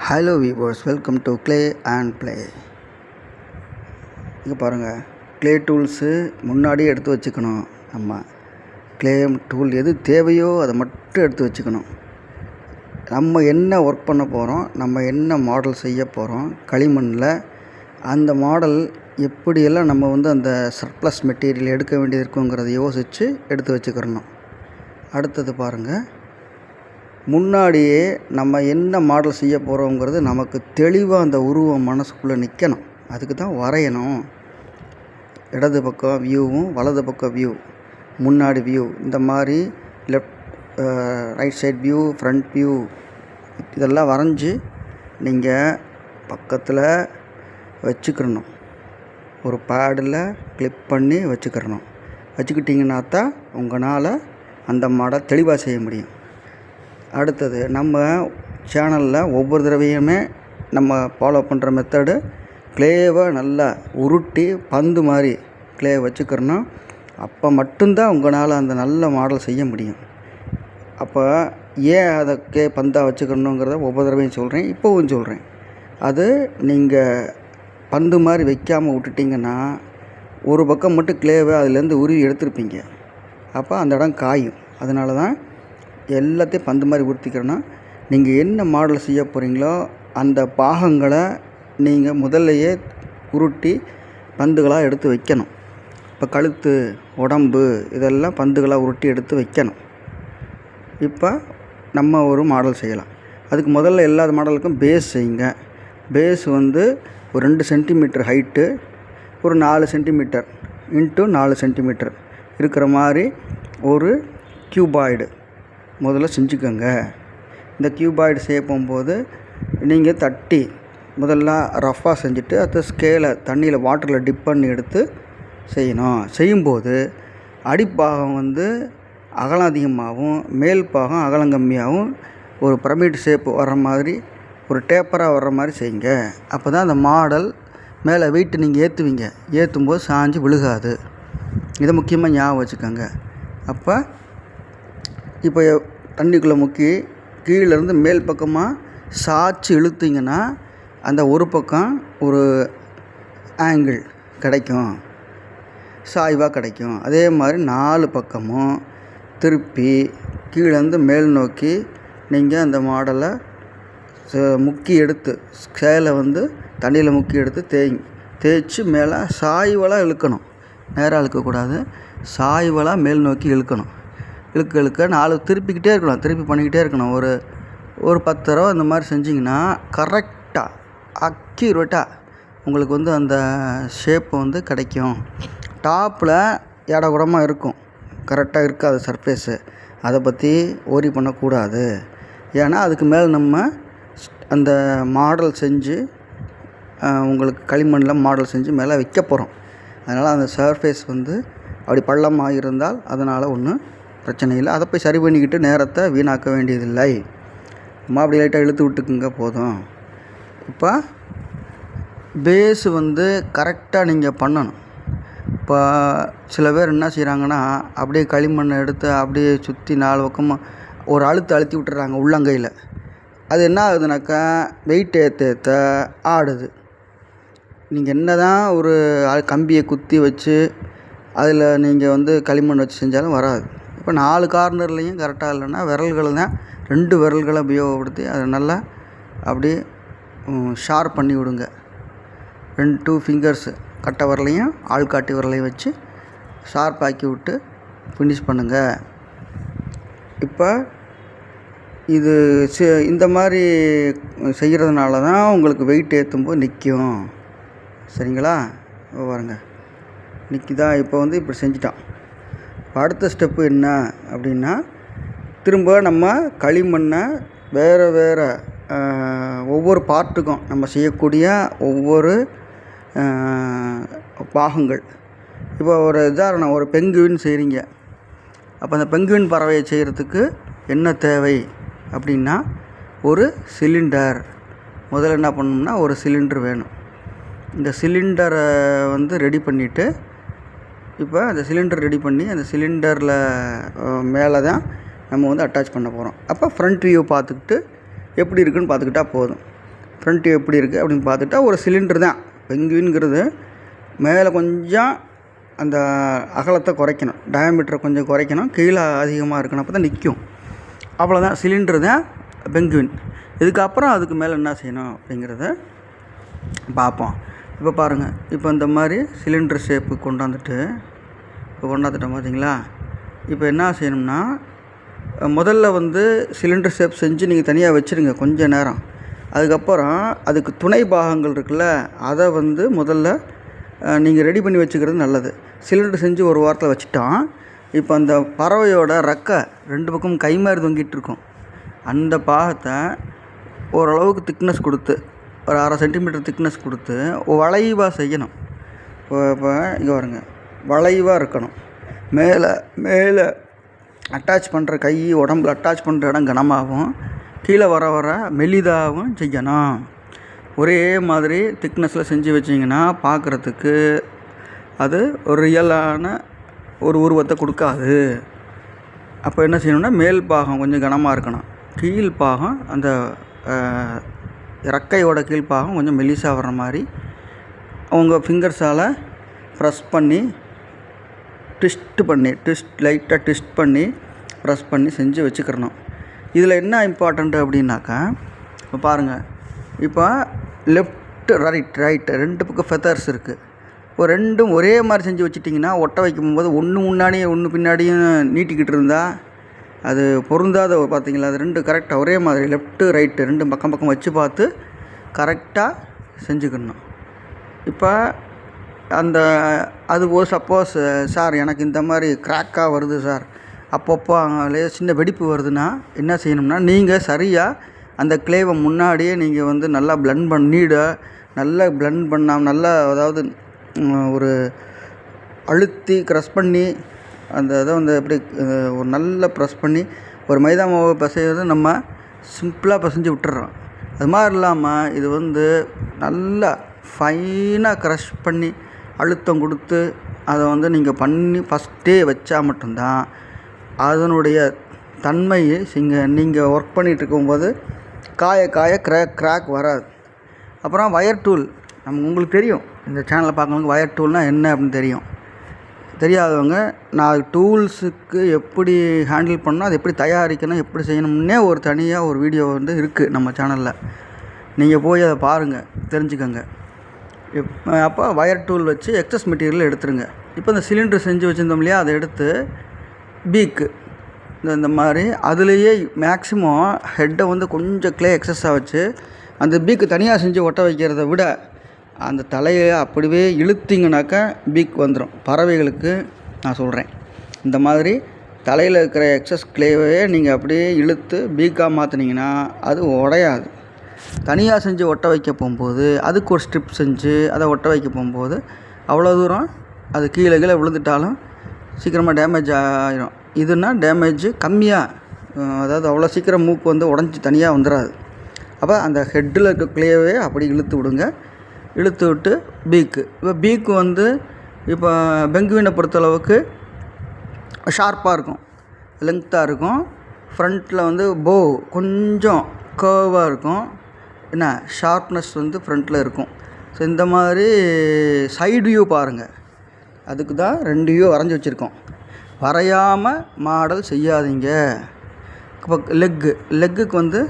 Hello viewers, welcome to clay and play. இங்கே பாருங்கள், clay tools முன்னாடியே எடுத்து வச்சுக்கணும். நம்ம க்ளே டூல் எது தேவையோ அதை மட்டும் எடுத்து வச்சுக்கணும். நம்ம என்ன ஒர்க் பண்ண போகிறோம், நம்ம என்ன மாடல் செய்ய போகிறோம் களிமண்ணில், அந்த மாடல் எப்படியெல்லாம் நம்ம அந்த சர்ப்ளஸ் மெட்டீரியல் எடுக்க வேண்டியது இருக்குங்கிறத யோசித்து எடுத்து வச்சுக்கிறணும். அடுத்தது பாருங்கள், முன்னாடியே நம்ம என்ன மாடல் செய்ய போகிறோங்கிறது நமக்கு தெளிவாக அந்த உருவம் மனசுக்குள்ளே நிற்கணும். அதுக்கு தான் வரையணும். இடது பக்கம் வியூவும் வலது பக்கம் வியூ, முன்னாடி வியூ, இந்த மாதிரி right side view, front view, இதெல்லாம் வரைஞ்சி நீங்கள் பக்கத்தில் வச்சுக்கிறணும். ஒரு பேடில் கிளிப் பண்ணி வச்சுக்கிட்டிங்கன்னா தான் உங்களால் அந்த மாடல் தெளிவாக செய்ய முடியும். அடுத்தது, நம்ம சேனலில் ஒவ்வொரு தடவையுமே நம்ம ஃபாலோ பண்ணுற மெத்தடு, க்ளேவை நல்லா உருட்டி பந்து மாதிரி க்ளே வச்சுக்கிறணும். அப்போ மட்டும்தான் உங்களால் அந்த நல்ல மாடல் செய்ய முடியும். அப்போ ஏன் அதை பந்தாக வச்சுக்கணுங்கிறத ஒவ்வொரு தடவையும் சொல்கிறேன், இப்போவும் சொல்கிறேன். அது நீங்கள் பந்து மாதிரி வைக்காமல் விட்டுட்டிங்கன்னா ஒரு பக்கம் மட்டும் க்ளேவை அதுலேருந்து உருவி எடுத்துருப்பீங்க. அப்போ அந்த இடம் காயும். அதனால தான் எல்லாத்தையும் பந்து மாதிரி உருட்டிக்கிறோன்னா, நீங்கள் என்ன மாடல் செய்ய போகிறீங்களோ அந்த பாகங்களை நீங்கள் முதல்லையே உருட்டி பந்துகளாக எடுத்து வைக்கணும். இப்போ கழுத்து, உடம்பு, இதெல்லாம் பந்துகளாக உருட்டி எடுத்து வைக்கணும். இப்போ நம்ம ஒரு மாடல் செய்யலாம். அதுக்கு முதல்ல எல்லா மாடலுக்கும் பேஸ் செய்யுங்க. பேஸ் ஒரு 2 சென்டிமீட்டர் ஹைட்டு, ஒரு 4 சென்டிமீட்டர் இன்ட்டு 4 சென்டிமீட்டர் இருக்கிற மாதிரி ஒரு க்யூபாய்டு முதல்ல செஞ்சுக்கோங்க. இந்த க்யூபாய்டு செய்ய போகும்போது நீங்கள் தட்டி முதல்ல ரஃப்பாக செஞ்சுட்டு அதை ஸ்கேலை தண்ணியில் வாட்டரில் டிப் பண்ணி எடுத்து செய்யணும். செய்யும்போது அடிப்பாகம் அகலம் அதிகமாகவும் மேல் பாகம் அகலம் கம்மியாகவும் ஒரு பிரமிட் ஷேப் வர்ற மாதிரி, ஒரு டேப்பராக வர்ற மாதிரி செய்யுங்க. அப்போ தான் அந்த மாடல் மேலே வெயிட்டு நீங்கள் ஏற்றுவீங்க, ஏற்றும்போது சாஞ்சு விழுகாது. இதை முக்கியமாக ஞாபகம் வச்சுக்கோங்க. இப்போ தண்ணிக்குள்ளே முக்கி கீழேருந்து மேல் பக்கமாக சாய்ச்சி இழுத்திங்கன்னா அந்த ஒரு பக்கம் ஒரு ஆங்கிள் கிடைக்கும், சாய்வாக கிடைக்கும். அதே மாதிரி 4 பக்கமும் திருப்பி கீழேருந்து மேல் நோக்கி நீங்கள் அந்த மாடலை முக்கி எடுத்து ஸ்கேலை தண்ணியில் முக்கி எடுத்து தேய்ச்சி மேலே சாய்வலாக இழுக்கணும். நேராக இழுக்கக்கூடாது, சாய்வலாக மேல் நோக்கி இழுக்கணும். இழுக்க 4 திருப்பிக்கிட்டே இருக்கணும், திருப்பி பண்ணிக்கிட்டே இருக்கணும். ஒரு 10 தடவை இந்த மாதிரி செஞ்சிங்கன்னா கரெக்டாக அக்யூரேட்டாக உங்களுக்கு அந்த ஷேப்பு கிடைக்கும். டாப்பில் ஏடகுடமாக இருக்கும், கரெக்டாக இருக்காது சர்ஃபேஸு. அதை பற்றி ஓரி பண்ணக்கூடாது. ஏன்னா அதுக்கு மேலே நம்ம அந்த மாடல் செஞ்சு உங்களுக்கு களிமண்ணில் மாடல் செஞ்சு மேலே வைக்க போகிறோம். அதனால் அந்த சர்ஃபேஸ் அப்படி பள்ளமாக இருந்தால் அதனால் ஒன்றும் பிரச்சனை இல்லை. அதை போய் சரி பண்ணிக்கிட்டு நேரத்தை வீணாக்க வேண்டியதில்லை. அப்படி லைட்டாக இழுத்து விட்டுக்குங்க போதும். இப்போ பேஸு கரெக்டாக நீங்கள் பண்ணணும். இப்போ சில பேர் என்ன செய்கிறாங்கன்னா, அப்படியே களிமண்ணை எடுத்து அப்படியே சுற்றி 4 பக்கமாக ஒரு அழுத்தி விட்டுறாங்க உள்ளங்கையில். அது என்ன ஆகுதுனாக்கா, வெயிட் ஏற்ற ஆடுது. நீங்கள் என்ன தான் ஒரு கம்பியை குத்தி வச்சு அதில் நீங்கள் களிமண் வச்சு செஞ்சாலும் வராது. இப்போ 4 கார்னர்லேயும் கரெக்டாக இல்லைன்னா விரல்களை தான் 2 விரல்களை உபயோகப்படுத்தி அதை நல்லா அப்படியே ஷார்ப் பண்ணி விடுங்க. 2 ஃபிங்கர்ஸு, கட்டை விரலையும் ஆள்காட்டி விரலையும் வச்சு ஷார்ப்பாக்கி விட்டு ஃபினிஷ் பண்ணுங்கள். இப்போ இது இந்த மாதிரி செய்கிறதுனால தான் உங்களுக்கு வெயிட் ஏற்றும்போது நிற்கும். சரிங்களா? பாருங்க, நிற்கிதா? இப்போ இப்படி செஞ்சிட்டோம். அடுத்த ஸ்டெப்பு என்ன அப்படின்னா, திரும்ப நம்ம களிமண்ணை வேறு ஒவ்வொரு பார்ட்டுக்கும் நம்ம செய்யக்கூடிய ஒவ்வொரு பாகங்கள். இப்போ ஒரு உதாரணம், ஒரு பெங்குவின் செய்கிறீங்க. அப்போ அந்த பெங்குவின் பறவையை செய்கிறதுக்கு என்ன தேவை அப்படின்னா, ஒரு சிலிண்டர். முதல்ல என்ன பண்ணணும்னா, ஒரு சிலிண்டர் வேணும். இந்த சிலிண்டரை ரெடி பண்ணிவிட்டு, இப்போ அந்த சிலிண்டர் ரெடி பண்ணி அந்த சிலிண்டரில் மேலே தான் நம்ம அட்டாச் பண்ண போகிறோம். அப்போ ஃப்ரண்ட் வியூ பார்த்துக்கிட்டு எப்படி இருக்குன்னு பார்த்துக்கிட்டா போதும். ஃப்ரண்ட் எப்படி இருக்குது அப்படின்னு பார்த்துட்டா ஒரு சிலிண்டர் தான். பெங்குவின்ங்கிறது மேலே கொஞ்சம் அந்த அகலத்தை குறைக்கணும், டயாமீட்டரை கொஞ்சம் குறைக்கணும், கீழே அதிகமாக இருக்கணும், அப்போ தான் நிற்கும். அவ்வளோதான், சிலிண்டர் தான் பெங்குவின். இதுக்கப்புறம் அதுக்கு மேலே என்ன செய்யணும் அப்படிங்கிறத பார்ப்போம். இப்போ பாருங்கள், இப்போ இந்த மாதிரி சிலிண்டர் ஷேப்பு கொண்டாந்துட்டோம் பார்த்தீங்களா. இப்போ என்ன செய்யணும்னா, முதல்ல சிலிண்டர் ஷேப் செஞ்சு நீங்கள் தனியாக வச்சுருங்க கொஞ்சம் நேரம். அதுக்கப்புறம் அதுக்கு துணை பாகங்கள் இருக்குல்ல, அதை முதல்ல நீங்கள் ரெடி பண்ணி வச்சுக்கிறது நல்லது. சிலிண்டர் செஞ்சு ஒரு வாரத்தில் வச்சுட்டோம். இப்போ அந்த பறவையோட ரெக்கை 2 பக்கம் கை மாதிரி தொங்கிட்டு இருக்கும். அந்த பாகத்தை ஓரளவுக்கு திக்னஸ் கொடுத்து, ஒரு 1/2 சென்டிமீட்டர் திக்னஸ் கொடுத்து வளைவாக செய்யணும். இப்போ இங்கே பாருங்க, வளைவாக இருக்கணும். மேலே அட்டாச் பண்ணுற கை உடம்புல அட்டாச் பண்ணுற இடம் கனமாகவும் கீழே வர மெலிதாகவும் செய்யணும். ஒரே மாதிரி திக்னஸில் செஞ்சு வச்சிங்கன்னா பார்க்குறதுக்கு அது ஒரு ரியலான ஒரு உருவத்தை கொடுக்காது. அப்போ என்ன செய்யணும்னா, மேல் பாகம் கொஞ்சம் கனமாக இருக்கணும், கீழ் பாகம் அந்த இறக்கையோட கீழ்ப்பாகம் கொஞ்சம் மெலிசாக வர்ற மாதிரி அவங்க ஃபிங்கர்ஸால் ப்ரெஸ் பண்ணி லைட்டாக ட்விஸ்ட் பண்ணி ப்ரெஸ் பண்ணி செஞ்சு வச்சுக்கிறணும். இதில் என்ன இம்பார்ட்டண்ட்டு அப்படின்னாக்கா, இப்போ பாருங்கள், இப்போ லெஃப்ட் ரைட் 2 பக்கம் ஃபெதர்ஸ் இருக்குது. இப்போ ரெண்டும் ஒரே மாதிரி செஞ்சு வச்சுட்டிங்கன்னா ஒட்ட வைக்கும்போது ஒன்று முன்னாடியும் ஒன்று பின்னாடியும் நீட்டிக்கிட்டு இருந்தால் அது பொருந்தாத. பார்த்தீங்களா, அது 2 கரெக்டாக ஒரே மாதிரி லெஃப்ட்டு ரைட்டு 2 பக்கம் வச்சு பார்த்து கரெக்டாக செஞ்சுக்கணும். இப்போ அது சப்போஸ் சார் எனக்கு இந்த மாதிரி கிராக்காக வருது சார், அப்பப்போ அங்கே சின்ன வெடிப்பு வருதுன்னா என்ன செய்யணும்னா, நீங்கள் சரியாக அந்த கிளேவை முன்னாடியே நீங்கள் நல்லா நல்லா பிளெண்ட் பண்ணாமல் நல்லா, அதாவது ஒரு அழுத்தி க்ரஷ் பண்ணி அந்த இதை எப்படி ஒரு நல்லா ப்ரெஸ் பண்ணி ஒரு மைதா மாவு பிசைகிறது நம்ம சிம்பிளாக பிசைஞ்சு விட்டுறோம். அது மாதிரி இல்லாமல் இது நல்லா ஃபைனாக க்ரஷ் பண்ணி அழுத்தம் கொடுத்து அதை நீங்கள் பண்ணி ஃபஸ்ட்டே வச்சா மட்டும்தான் அதனுடைய தன்மை நீங்கள் ஒர்க் பண்ணிகிட்ருக்கும்போது காய கிராக் வராது. அப்புறம் வயர் டூல் உங்களுக்கு தெரியும், இந்த சேனலை பார்க்கறவங்களுக்கு வயர் டூல்னால் என்ன அப்படின்னு தெரியும். தெரியாதவங்க, நான் டூல்ஸுக்கு எப்படி ஹேண்டில் பண்ணணும், அது எப்படி தயாரிக்கணும், எப்படி செய்யணும்னே ஒரு தனியாக ஒரு வீடியோ இருக்குது நம்ம சேனலில். நீங்கள் போய் அதை பாருங்கள், தெரிஞ்சுக்கோங்க. அப்போ வயர் டூல் வச்சு எக்ஸஸ் மெட்டீரியல் எடுத்துருங்க. இப்போ இந்த சிலிண்டர் செஞ்சு வச்சுருந்தோம் இல்லையா, அதை எடுத்து பீக்கு இந்த மாதிரி அதுலேயே மேக்ஸிமம் ஹெட்டை கொஞ்சம் க்ளே எக்ஸஸாக வச்சு அந்த பீக்கு தனியாக செஞ்சு ஒட்ட வைக்கிறத விட அந்த தலையை அப்படியே இழுத்திங்கனாக்கா பீக் வந்துடும். பறவைகளுக்கு நான் சொல்கிறேன், இந்த மாதிரி தலையில் இருக்கிற எக்ஸஸ் க்ளேவையே நீங்கள் அப்படியே இழுத்து பீக்காக மாற்றினீங்கன்னா அது உடையாது. தனியாக செஞ்சு ஒட்ட வைக்க போகும்போது அதுக்கு ஒரு ஸ்ட்ரிப் செஞ்சு அதை ஒட்ட வைக்க போகும்போது அவ்வளோ தூரம் அது கீழே விழுந்துட்டாலும் சீக்கிரமாக டேமேஜ் ஆகிடும். இதுனா டேமேஜ் கம்மியாக, அதாவது அவ்வளோ சீக்கிரம் மூக்கு உடஞ்சி தனியாக வந்துடாது. அப்போ அந்த ஹெட்டில் இருக்க க்ளேவே அப்படி இழுத்து விடுங்க. இழுத்து விட்டு பீக்கு, இப்போ பீக்கு இப்போ பெங்குவினை பொறுத்தளவுக்கு ஷார்ப்பாக இருக்கும், லெங்க்த்தாக இருக்கும். ஃப்ரண்ட்டில் போ கொஞ்சம் கர்வாக இருக்கும், என்ன ஷார்ப்னஸ் ஃப்ரண்ட்டில் இருக்கும். ஸோ இந்த மாதிரி சைடு வியூ பாருங்கள், அதுக்கு தான் 2 வியூ வரைஞ்சி வச்சுருக்கோம். வரையாமல் மாடல் செய்யாதீங்க. இப்போ லெக்குக்கு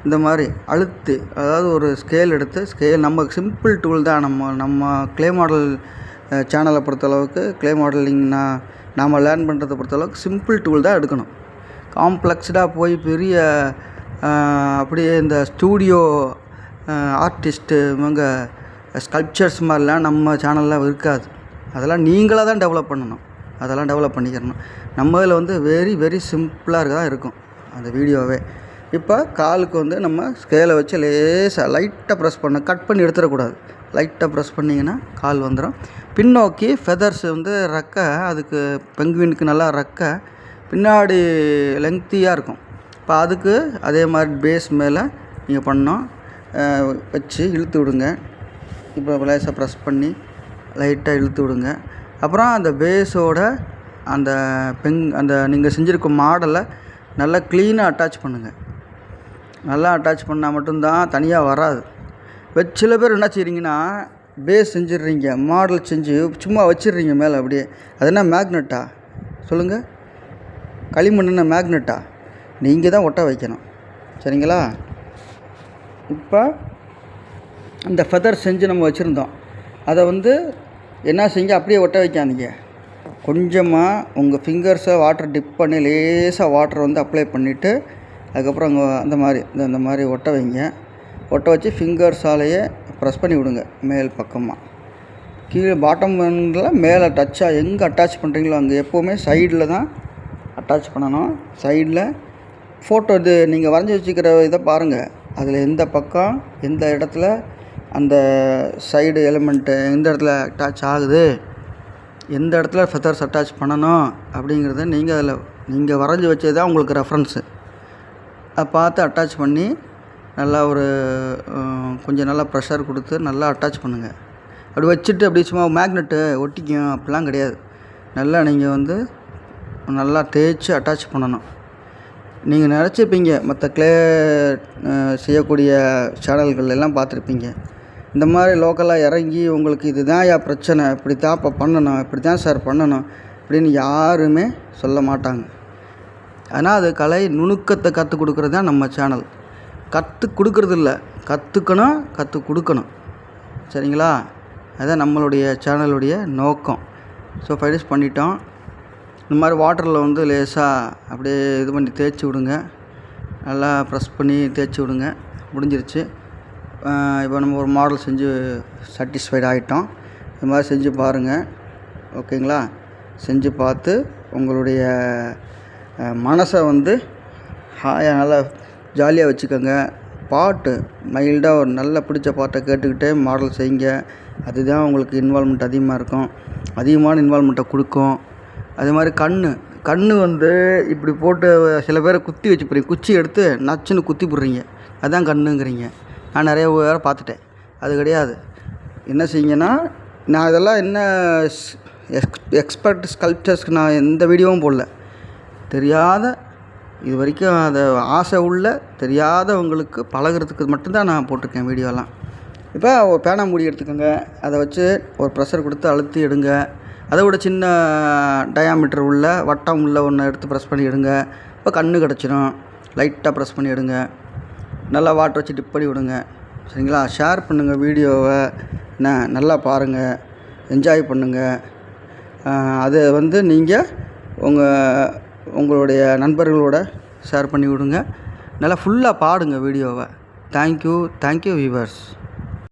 இந்த மாதிரி அழுத்தி, அதாவது ஒரு ஸ்கேல் எடுத்து நம்ம சிம்பிள் டூல் தான். நம்ம க்ளே மாடல் சேனலை பொறுத்தளவுக்கு க்ளே மாடலிங் நாம் லேர்ன் பண்ணுறதை பொறுத்தளவுக்கு சிம்பிள் டூல் தான் எடுக்கணும். காம்ப்ளெக்ஸ்டாக போய் பெரிய அப்படியே இந்த ஸ்டூடியோ ஆர்டிஸ்ட்டு இவங்க ஸ்கல்ப்சர்ஸ் மாதிரிலாம் நம்ம சேனலில் இருக்காது. அதெல்லாம் நீங்களாக தான் டெவலப் பண்ணணும், அதெல்லாம் டெவலப் பண்ணிக்கிறணும். நம்ம இதில் வெரி வெரி சிம்பிளாக தான் இருக்கும் அந்த வீடியோவே. இப்போ காலுக்கு நம்ம ஸ்கேலை வச்சு லேசாக லைட்டாக ப்ரெஸ் கட் பண்ணி எடுத்துடக்கூடாது. லைட்டாக ப்ரெஸ் பண்ணிங்கன்னா கால் வந்துடும். பின்னோக்கி ஃபெதர்ஸ் ரெக்கை, அதுக்கு பெங்குவினுக்கு நல்லா ரெக்கை பின்னாடி லெங்க்த்தியாக இருக்கும். இப்போ அதுக்கு அதே மாதிரி பேஸ் மேலே நீங்கள் பண்ணோம் வச்சு இழுத்து விடுங்க. இப்போ லேசாக ப்ரெஸ் பண்ணி லைட்டாக இழுத்து விடுங்க. அப்புறம் அந்த பேஸோட அந்த நீங்கள் செஞ்சுருக்க மாடலை நல்லா க்ளீனாக அட்டாச் பண்ணுங்கள். நல்லா அட்டாச் பண்ணால் மட்டும்தான், தனியாக வராது. சில பேர் என்ன செய்கிறீங்கன்னா பேஸ் செஞ்சிடுறீங்க, மாடல் செஞ்சு சும்மா வச்சிடுறீங்க மேலே அப்படியே. அது என்ன மேக்னெட்டா சொல்லுங்கள்? களிமண் என்ன மேக்னெட்டா? நீங்கள் தான் ஒட்ட வைக்கணும். சரிங்களா? இப்போ இந்த ஃபெதர் செஞ்சு நம்ம வச்சுருந்தோம், அதை என்ன செய்யுங்க, அப்படியே ஒட்ட வைக்காதீங்க. கொஞ்சமாக உங்கள் ஃபிங்கர்ஸை வாட்டர் டிப் பண்ணி லேசாக வாட்டர் அப்ளை பண்ணிவிட்டு அதுக்கப்புறம் அங்கே இந்த மாதிரி ஒட்ட வைங்க. ஒட்ட வச்சு ஃபிங்கர்ஸாலேயே ப்ரெஸ் பண்ணி விடுங்க மேல் பக்கமாக. கீழே பாட்டம் எண்டில் மேலே டச்சாக எங்கே அட்டாச் பண்ணுறீங்களோ அங்கே எப்போவுமே சைடில் தான் அட்டாச் பண்ணணும். சைடில் ஃபோட்டோ நீங்கள் வரைஞ்சி வச்சுக்கிற இதை பாருங்கள். அதில் எந்த பக்கம் எந்த இடத்துல அந்த சைடு எலிமெண்ட்டு எந்த இடத்துல அட்டாச் ஆகுது, எந்த இடத்துல ஃபெதர்ஸ் அட்டாச் பண்ணணும் அப்படிங்கிறத நீங்கள் வரைஞ்சி வச்சது தான் உங்களுக்கு ரெஃபரன்ஸு. அதை பார்த்து அட்டாச் பண்ணி நல்லா கொஞ்சம் நல்லா ப்ரெஷர் கொடுத்து நல்லா அட்டாச் பண்ணுங்கள். அப்படி வச்சுட்டு அப்படியே சும்மா மேக்னெட்டு ஒட்டிக்கும் அப்படிலாம் கிடையாது. நல்லா நீங்கள் நல்லா தேய்ச்சி அட்டாச் பண்ணணும். நீங்கள் நினச்சிப்பீங்க மற்ற க்ளே செய்யக்கூடிய சேனல்கள் எல்லாம் பார்த்துருப்பீங்க, இந்த மாதிரி லோக்கலாக இறங்கி உங்களுக்கு இதுதான் பிரச்சனை, இப்படி தான் இப்போ பண்ணணும், இப்படி தான் சார் பண்ணணும் அப்படின்னு யாருமே சொல்ல மாட்டாங்க. ஆனால் அது கலை நுணுக்கத்தை கற்றுக் கொடுக்குறது தான் நம்ம சேனல். கற்றுக் கொடுக்குறது இல்லை, கற்றுக் கொடுக்கணும். சரிங்களா? அதுதான் நம்மளுடைய சேனலுடைய நோக்கம். ஸோ ஃபைனலைஸ் பண்ணிட்டோம். இந்த மாதிரி வாட்டரில் லேசாக அப்படியே இது பண்ணி தேய்ச்சி விடுங்க, நல்லா ப்ரெஸ் பண்ணி தேய்ச்சி விடுங்க. முடிஞ்சிருச்சு. இப்போ நம்ம ஒரு மாடல் செஞ்சு சாட்டிஸ்ஃபைட் ஆகிட்டோம். இது மாதிரி செஞ்சு பாருங்கள். ஓகேங்களா? செஞ்சு பார்த்து உங்களுடைய மனசை ஹாயாக நல்லா ஜாலியாக வச்சுக்கோங்க. பாட்டு மைல்டாக ஒரு நல்ல பிடிச்ச பாட்டை கேட்டுக்கிட்டே மாடல் செய்யுங்க. அதுதான் உங்களுக்கு இன்வால்மெண்ட் அதிகமாக இருக்கும், அதிகமான இன்வால்மெண்ட்டை கொடுக்கும். அதே மாதிரி கண் இப்படி போட்டு சில பேரை குத்தி வச்சு போடுறீங்க, குச்சி எடுத்து நச்சுன்னு குத்தி போடுறீங்க, அதுதான் கண்ணுங்கிறீங்க. நான் நிறைய பேரை பார்த்துட்டேன். அது கிடையாது. என்ன செய்யுங்கன்னா, நான் இதெல்லாம் என்ன எக்ஸ்பர்ட் ஸ்கல்ப்சர்ஸ்க்கு நான் எந்த வீடியோவும் போடல. தெரியாத இது வரைக்கும் அதை ஆசை உள்ள தெரியாதவங்களுக்கு பழகிறதுக்கு மட்டும்தான் நான் போட்டிருக்கேன் வீடியோலாம். இப்போ ஒரு பேனா மூடி எடுத்துக்கோங்க, அதை வச்சு ஒரு ப்ரெஷர் கொடுத்து அழுத்தி எடுங்க. அதை விட சின்ன டயாமீட்டர் உள்ள வட்டம் உள்ள ஒன்று எடுத்து ப்ரெஸ் பண்ணி எடுங்க. இப்போ கண்ணு கிடச்சிரும். லைட்டாக ப்ரெஸ் பண்ணி எடுங்க. நல்லா வாட்டர் வச்சு டிப் பண்ணி விடுங்க. சரிங்களா? ஷேர் பண்ணுங்கள் வீடியோவை. நல்லா பாருங்கள், என்ஜாய் பண்ணுங்கள். அதை நீங்கள் உங்களுடைய நண்பர்களோட ஷேர் பண்ணி விடுங்க. நல்லா ஃபுல்லாக பாடுங்க வீடியோவை. Thank you viewers.